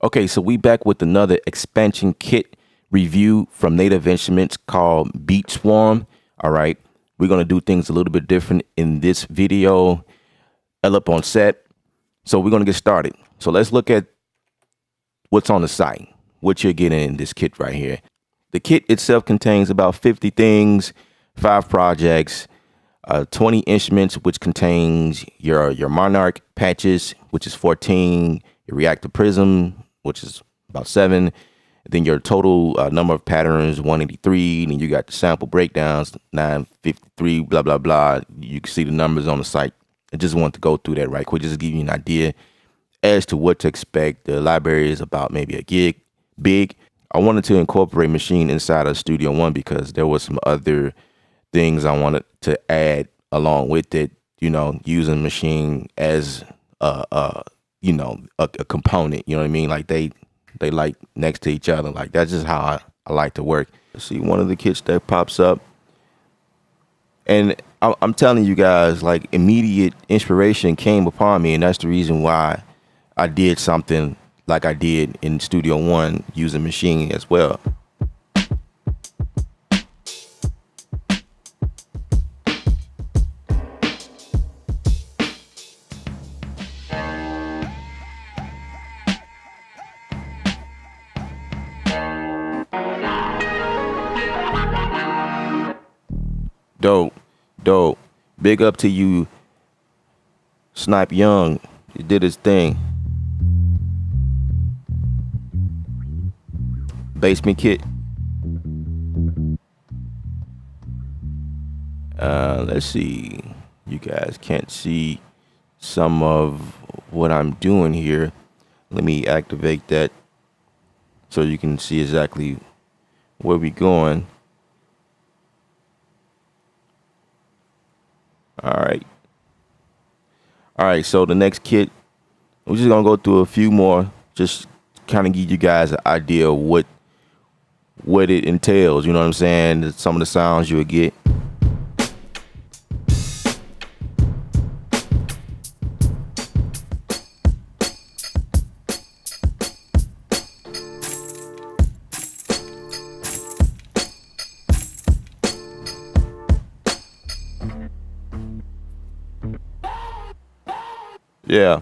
Okay, so we back with another expansion kit review from Native Instruments called Beat Swarm. All right, we're gonna do things a little bit different in this video. Up on set, so we're gonna get started. So let's look at what's on the site, what you're getting in this kit right here. The kit itself contains about 50 things, 5 projects, 20 instruments, which contains your Monarch patches, which is 14, your reactive prism, which is about 7, then your total number of patterns, 183, then you got the sample breakdowns, 953, blah, blah, blah. You can see the numbers on the site. I just want to go through that right quick, just to give you an idea as to what to expect. The library is about maybe a gig big. I wanted to incorporate Machine inside of Studio One because there was some other things I wanted to add along with it, you know, using Machine as a component, you know what I mean? Like they like next to each other. Like that's just how I like to work. See one of the kits that pops up. And I'm telling you guys, like immediate inspiration came upon me, and that's the reason why I did something like I did in Studio One using Machine as well. Dope. Big up to you, Snipe Young. He did his thing. Basement kit. Let's see. You guys can't see some of what I'm doing here. Let me activate that so you can see exactly where we're going. All right, so the next kit, we're just gonna go through a few more, just kind of give you guys an idea of what it entails, you know what I'm saying? Some of the sounds you'll get. Yeah.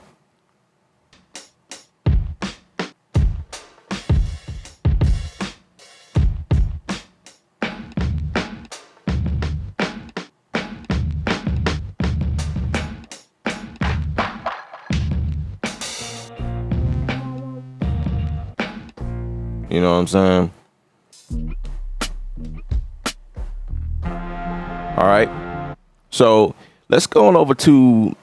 You know what I'm saying? All right. So let's go on over to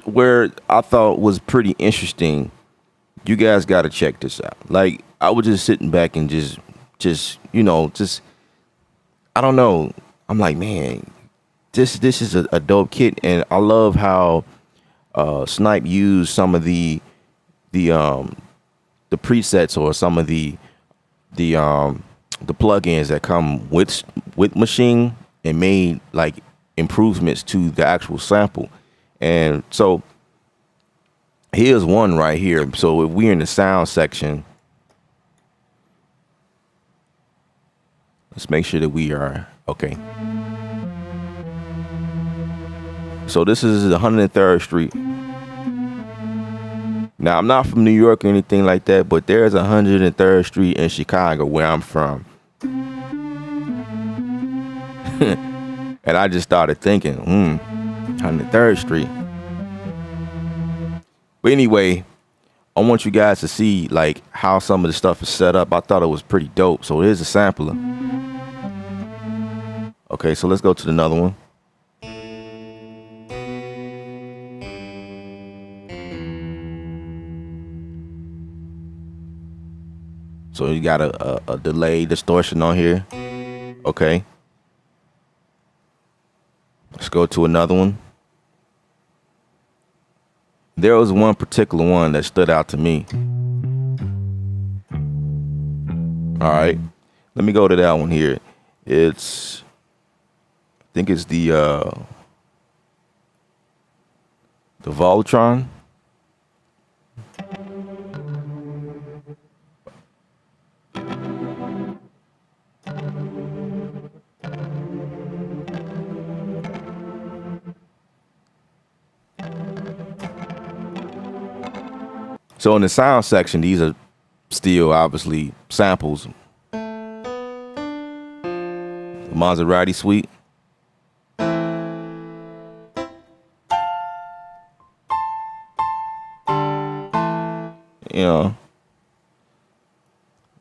where I thought was pretty interesting. You guys got to check this out. Like I was just sitting back and just I don't know. I'm like, man, this is a dope kit, and I love how Snipe used some of the presets or some of the plugins that come with Machine and made like improvements to the actual sample. And so here's one right here. So if we're in the sound section, let's make sure that we are okay. So this is 103rd Street. Now, I'm not from New York or anything like that, but there's 103rd Street in Chicago where I'm from. And I just started thinking, 103rd Street. But anyway, I want you guys to see like how some of the stuff is set up. I thought it was pretty dope. So here's a sampler. Okay, so let's go to another one. So you got a delay distortion on here. Okay. Let's go to another one. There was one particular one that stood out to me. All right. Let me go to that one here. I think it's the Voltron. So in the sound section, these are still obviously samples. The Maserati suite. You know,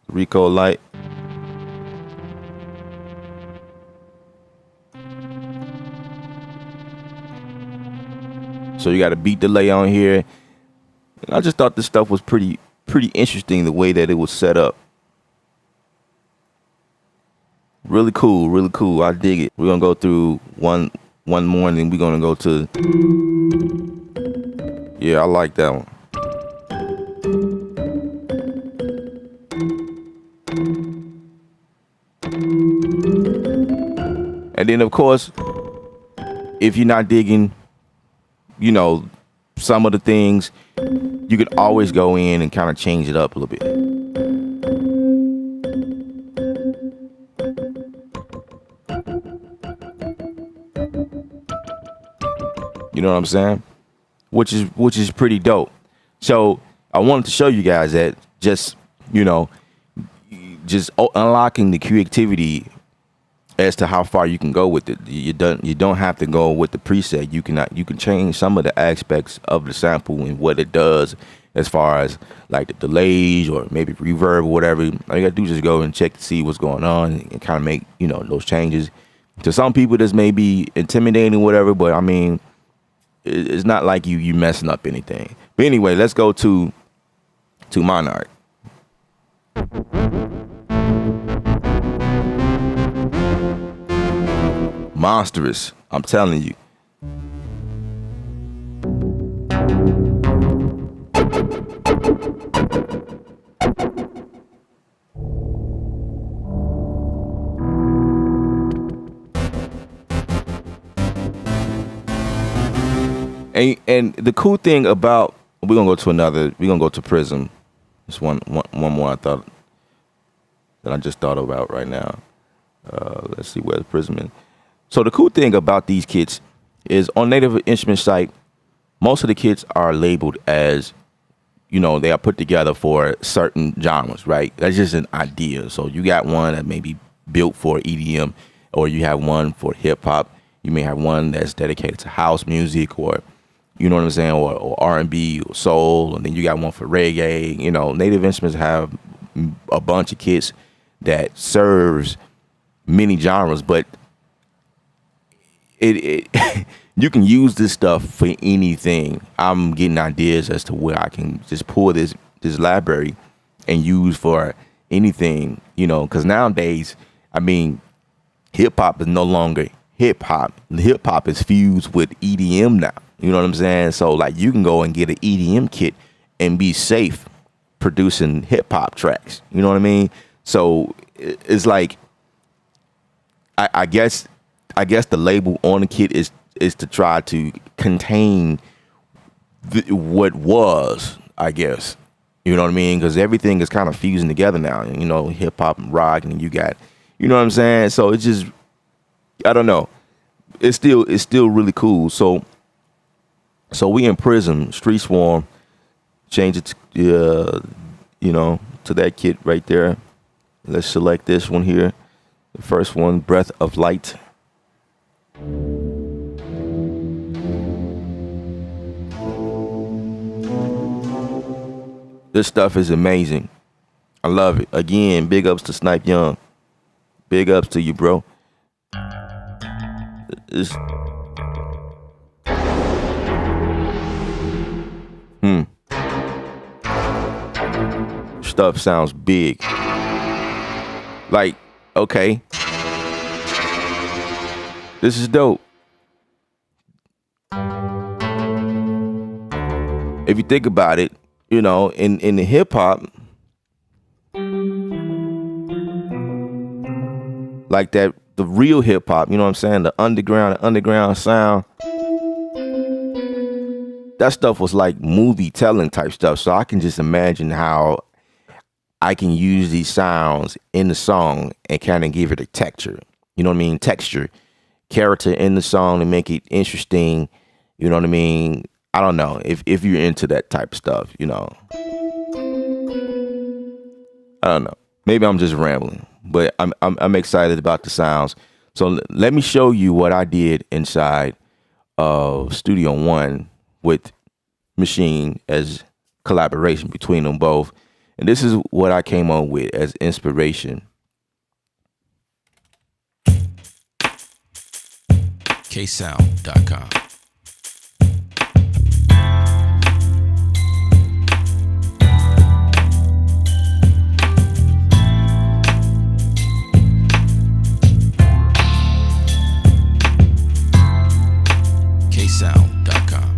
Rico Light. So you got a beat delay on here. And I just thought this stuff was pretty interesting, the way that it was set up. Really cool, really cool. I dig it. We're gonna go through one more, and then we're gonna go to, yeah, I like that one. And then of course, if you're not digging, you know, some of the things, you could always go in and kind of change it up a little bit. You know what I'm saying? Which is pretty dope. So I wanted to show you guys that just, you know, just unlocking the creativity as to how far you can go with it. You don't have to go with the preset. You can change some of the aspects of the sample and what it does, as far as like the delays or maybe reverb or whatever. All you gotta do is just go and check to see what's going on and kind of make, you know, those changes. To some people, this may be intimidating or whatever, but I mean, it's not like you messing up anything. But anyway, let's go to Monarch. Monstrous, I'm telling you. And the cool thing about, we're gonna go to Prism. Just one more that I just thought about right now. Let's see where the Prism is. So the cool thing about these kits is, on Native Instruments site, most of the kits are labeled as, you know, they are put together for certain genres, right? That's just an idea. So you got one that may be built for EDM, or you have one for hip hop. You may have one that's dedicated to house music, or, you know what I'm saying, or R&B or soul, and then you got one for reggae. You know, Native Instruments have a bunch of kits that serves many genres, but it you can use this stuff for anything. I'm getting ideas as to where I can just pull this library and use for anything, you know, because nowadays, I mean, hip hop is no longer hip hop. Hip hop is fused with EDM now. You know what I'm saying? So like, you can go and get an EDM kit and be safe producing hip hop tracks. You know what I mean? So it's like, I guess the label on the kit is to try to contain what was, I guess. You know what I mean? Because everything is kind of fusing together now. You know, hip hop and rock, and you got, you know what I'm saying? So it's just, I don't know. It's still really cool. So we in Prism, Street Swarm, change it to, you know, to that kit right there. Let's select this one here. The first one, Breath of Light. This stuff is amazing. I love it. Again, big ups to Snipe Young. Big ups to you, bro. It's, stuff sounds big. Like, okay, this is dope. If you think about it, you know, in the hip hop, like that, the real hip hop, you know what I'm saying? The underground sound. That stuff was like movie telling type stuff. So I can just imagine how I can use these sounds in the song and kind of give it a texture. You know what I mean? Texture, character in the song to make it interesting. You know what I mean? I don't know if you're into that type of stuff, you know. I don't know. Maybe I'm just rambling, but I'm excited about the sounds. So let me show you what I did inside of Studio One with Machine as collaboration between them both. And this is what I came up with as inspiration. ksound.com. ksound.com.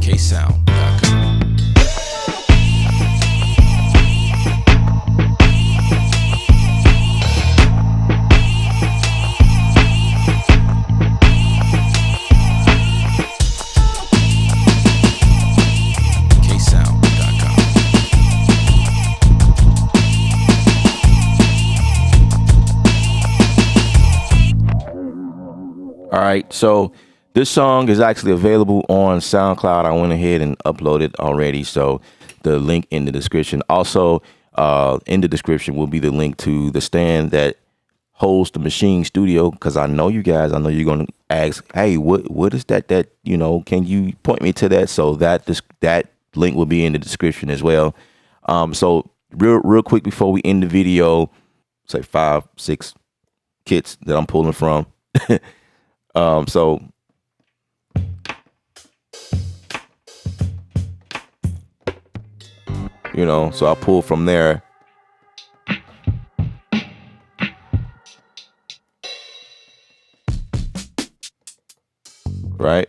ksound.com. ksound.com. All right, so this song is actually available on SoundCloud. I went ahead and uploaded already, so the link in the description. Also, in the description will be the link to the stand that holds the Machine Studio, because I know you guys, I know you're going to ask, hey, what is that, can you point me to that? So that link will be in the description as well. So real quick before we end the video, say 5-6 kits that I'm pulling from. So so I pull from there. Right.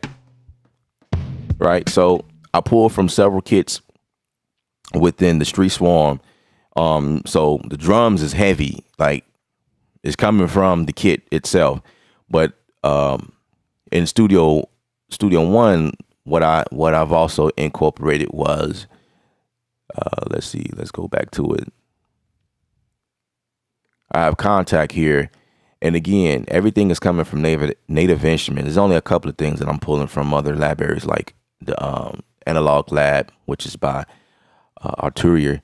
So I pull from several kits within the Street Swarm. So the drums is heavy, like it's coming from the kit itself. But in Studio One, what I've also incorporated was, let's go back to it. I have Contact here, and again, everything is coming from Native Instruments. There's only a couple of things that I'm pulling from other libraries, like the Analog Lab, which is by Arturia,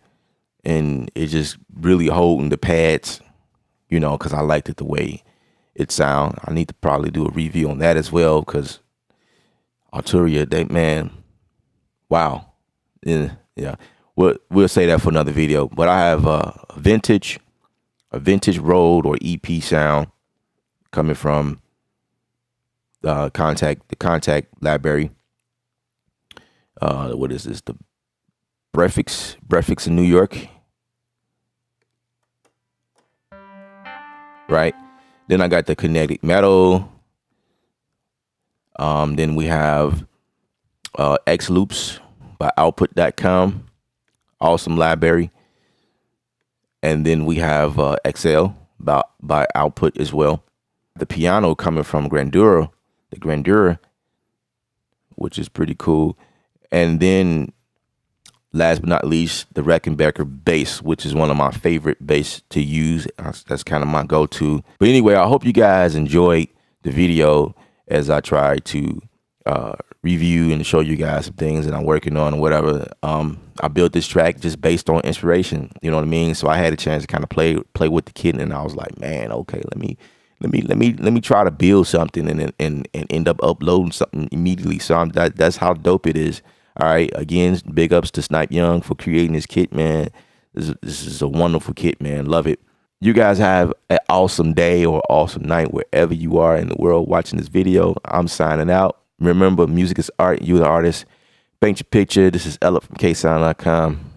and it's just really holding the pads, because I liked it the way it sound. I need to probably do a review on that as well, because Arturia, wow. Yeah. We'll say that for another video. But I have a vintage Road or EP sound coming from the Contact library. What is this? The Breathix in New York. Right. Then I got the Kinetic Metal. Then we have X Loops by Output.com. Awesome library. And then we have XL by Output as well. The piano coming from the Grandura, which is pretty cool. And then last but not least, the Reckenbecker bass, which is one of my favorite bass to use. That's kind of my go-to. But anyway, I hope you guys enjoyed the video as I try to review and show you guys some things that I'm working on or whatever. I built this track just based on inspiration, you know what I mean? So I had a chance to kind of play with the kid, and I was like, man, okay, let me try to build something and end up uploading something immediately. So that's how dope it is. All right, again, big ups to Snipe Young for creating this kit, man. This is a wonderful kit, man. Love it. You guys have an awesome day or awesome night wherever you are in the world watching this video. I'm signing out. Remember, music is art. You're the artist. Paint your picture. This is Ella from ksound.com.